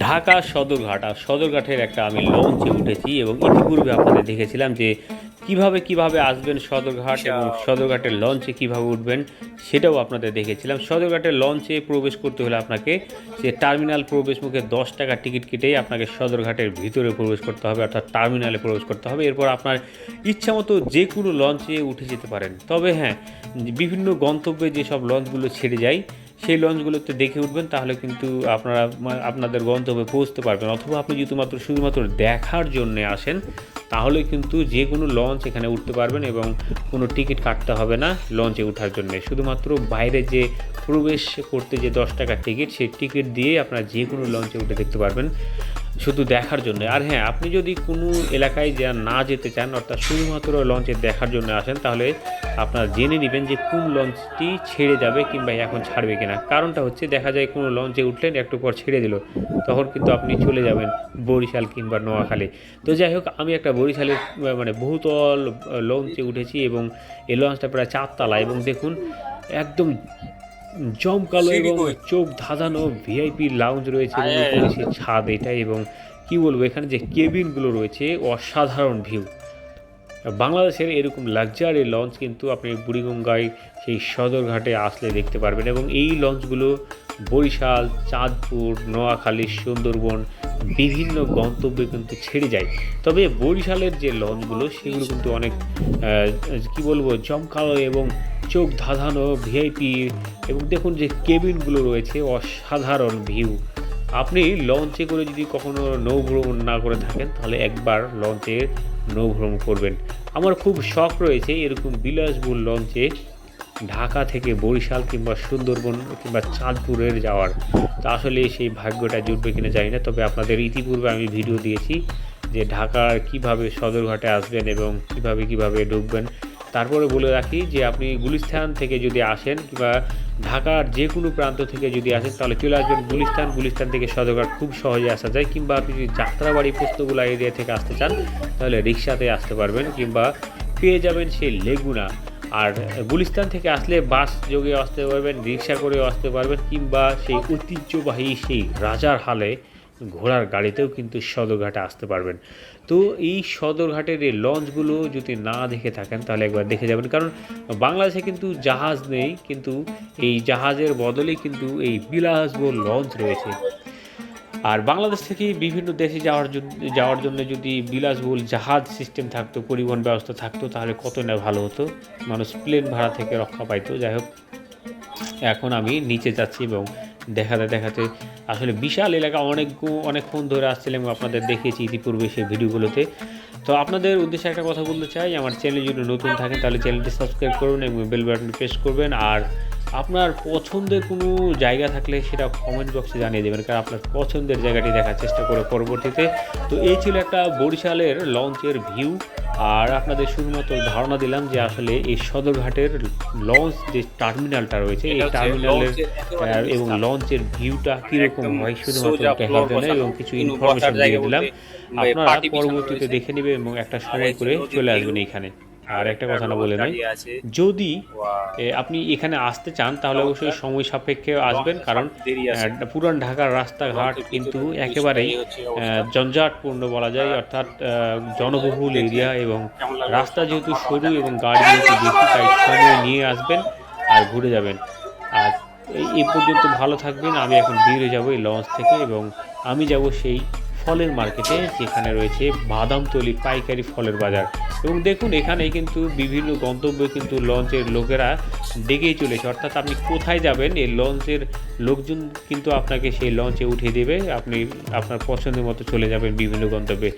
ঢাকা সদরঘাট আর সদরঘাটের একটা আমি লঞ্চে উঠেছি এবং ইতিপূর্বে আপনাদের দেখেছিলাম যে কিভাবে আসবেন সদরঘাট এবং সদরঘাটের লঞ্চে কিভাবে উঠবেন সেটাও আপনাদের দেখেছিলাম। সদরঘাটের লঞ্চে প্রবেশ করতে হলে আপনাকে যে টার্মিনাল প্রবেশ মুখে 10 টাকা টিকিট কেটেই আপনাকে সদরঘাটের ভিতরে প্রবেশ করতে হবে, অর্থাৎ টার্মিনালে প্রবেশ করতে হবে। এরপর আপনার ইচ্ছামতো যে কোনো লঞ্চে উঠে যেতে পারেন। তবে হ্যাঁ, বিভিন্ন গন্তব্যে যেসব লঞ্চগুলো ছেড়ে যায় সেই লঞ্চগুলোতে দেখে উঠবেন, তাহলে কিন্তু আপনারা আপনাদের গন্তব্যে পৌঁছতে পারবেন। অথবা আপনি যদি শুধুমাত্র দেখার জন্যে আসেন তাহলে কিন্তু যে কোনো লঞ্চ এখানে উঠতে পারবেন এবং কোনো টিকিট কাটতে হবে না লঞ্চে ওঠার জন্য। শুধুমাত্র বাইরে যে প্রবেশ করতে যে 10 টাকার টিকিট, সেই টিকিট দিয়ে আপনারা যে কোনো লঞ্চে উঠে দেখতে পারবেন শুধু দেখার জন্য। আর হ্যাঁ, আপনি যদি কোনো এলাকায় না যেতে চান, অর্থাৎ শুধুমাত্র লঞ্চে দেখার জন্য আসেন, তাহলে আপনারা জেনে নেবেন যে কোন লঞ্চটি ছেড়ে যাবে কিংবা এখন ছাড়বে কিনা। কারণটা হচ্ছে, দেখা যায় কোনো লঞ্চে উঠলেন, একটু পর ছেড়ে দিল, তখন কিন্তু আপনি চলে যাবেন বরিশাল কিংবা নোয়াখালী। তো যাই হোক, আমি একটা বরিশালের বহুতল লঞ্চে উঠেছি এবং এই লঞ্চটা প্রায় 4 তলা এবং দেখুন একদম জমকালো এবং চোখ ধাঁধানো ভিআইপি লাউঞ্জ রয়েছে এবং উপরে সেই ছাদ এটা, এবং কি বলবো, এখানে যে কেবিনগুলো রয়েছে অসাধারণ ভিউ। বাংলাদেশের এরকম লাক্সারি লঞ্চ কিন্তু আপনি বুড়িগঙ্গায় সেই সদরঘাটে আসলে দেখতে পারবেন এবং এই লঞ্চগুলো বরিশাল, চাঁদপুর, নোয়াখালী, সুন্দরবন বিভিন্ন গন্তব্যে কিন্তু ছেড়ে যায়। তবে বরিশালের যে লঞ্চগুলো সেগুলো কিন্তু অনেক কি বলবো, জমকালো এবং চোখ ধাঁধানো ভিআইপি, এবং দেখুন যে কেবিনগুলো রয়েছে অসাধারণ ভিউ। আপনি লঞ্চে করে যদি কখনো নৌভ্রমণ না করে থাকেন তাহলে একবার লঞ্চে নৌভ্রমণ করবেন। আমার খুব শখ রয়েছে এরকম বিলাসবহুল লঞ্চে ঢাকা থেকে বরিশাল কিংবা সুন্দরবন কিংবা চাঁদপুরের যাওয়ার। তা আসলে সেই ভাগ্যটা জুটবে কিনা জানি না, তবে আপনাদের ইতিপূর্বে আমি ভিডিও দিয়েছি যে ঢাকার কিভাবে সদরঘাটে আসবেন এবং কিভাবে ঢুকবেন। তারপরে বলে রাখি যে আপনি গুলিস্তান থেকে যদি আসেন কিংবা ঢাকার যে কোনো প্রান্ত থেকে যদি আসেন তাহলে চলে আসবেন গুলিস্তান থেকে সদরঘাট খুব সহজে আসা যায়। কিংবা আপনি যদি যাত্রাবাড়ি পোস্তগোলা এরিয়া থেকে আসতে চান তাহলে রিক্সাতে আসতে পারবেন কিংবা পেয়ে যাবেন সেই লেগুনা। আর গুলিস্তান থেকে আসলে বাস যোগে আসতে পারবেন, রিক্সা করেও আসতে পারবেন, কিংবা সেই ঐতিহ্যবাহী সেই রাজার হালে ঘোড়ার গাড়িতেও কিন্তু সদরঘাটে আসতে পারবেন। তো এই সদরঘাটের এই লঞ্চগুলো যদি না দেখে থাকেন তাহলে একবার দেখে যাবেন, কারণ বাংলাদেশে কিন্তু জাহাজ নেই, কিন্তু এই জাহাজের বদলে কিন্তু এই বিলাসবহুল লঞ্চ রয়েছে। আর বাংলাদেশ থেকে বিভিন্ন দেশে যাওয়ার জন্য যদি বিলাসবহুল জাহাজ সিস্টেম থাকতো, পরিবহন ব্যবস্থা থাকতো, তাহলে কত না ভালো হতো, মানুষ প্লেন ভাড়া থেকে রক্ষা পাইতো। যাই হোক, এখন আমি নিচে যাচ্ছি এবং দেখাতে আসলে বিশাল এলাকা, অনেকক্ষণ ধরে আসছিলাম এবং আপনাদের দেখিয়েছি ইতিপূর্বে সেই ভিডিওগুলোতে। তো আপনাদের উদ্দেশ্যে একটা কথা বলতে চাই, আমার চ্যানেল যদি নতুন থাকেন তাহলে চ্যানেলটি সাবস্ক্রাইব করুন এবং বেল বাটনটি প্রেস করবেন। আর আপনার পছন্দের কোনো জায়গা থাকলে সেটা কমেন্ট বক্সে জানিয়ে দেবেন, কারণ আপনার পছন্দের জায়গাটি দেখার চেষ্টা করে পরবর্তীতে। তো এই ছিল একটা বরিশালের লঞ্চের ভিউ, আর আপনাদের শুধুমাত্র ধারণা দিলাম যে আসলে এই সদরঘাটের লঞ্চ যে টার্মিনালটা রয়েছে, এই টার্মিনালের এবং লঞ্চের ভিউটা কীরকম হয় শুধুমাত্র দেখার জন্য এবং কিছু ইনফরমেশন দিয়ে দিলাম। আপনারা পরবর্তীতে দেখে নেবেন এবং একটা সময় করে চলে আসবেন এইখানে। আর একটা কথা না বলে নয়, যদি আপনি এখানে আসতে চান তাহলে অবশ্যই সময় সাপেক্ষে আসবেন, কারণ পুরান ঢাকার রাস্তাঘাট কিন্তু একেবারেই জঞ্জাটপূর্ণ বলা যায়, অর্থাৎ জনবহুল এরিয়া, এবং রাস্তা যেহেতু সরু এবং গাড়ি যেহেতু বেশি, তাই সময় নিয়ে আসবেন আর ঘুরে যাবেন। আর এই পর্যন্ত ভালো থাকবেন। আমি এখন বেরিয়ে যাব এই লঞ্চ থেকে এবং আমি যাব সেই ফলের মার্কেটে, যেখানে রয়েছে বাদামতলি পাইকারি ফলের বাজার। এবং দেখুন, এখানে কিন্তু বিভিন্ন গন্তব্যে কিন্তু লঞ্চের লোকেরা ডেকেই চলেছে, অর্থাৎ আপনি কোথায় যাবেন এই লঞ্চের লোকজন কিন্তু আপনাকে সেই লঞ্চে উঠিয়ে দেবে, আপনি আপনার পছন্দের মতো চলে যাবেন বিভিন্ন গন্তব্যে।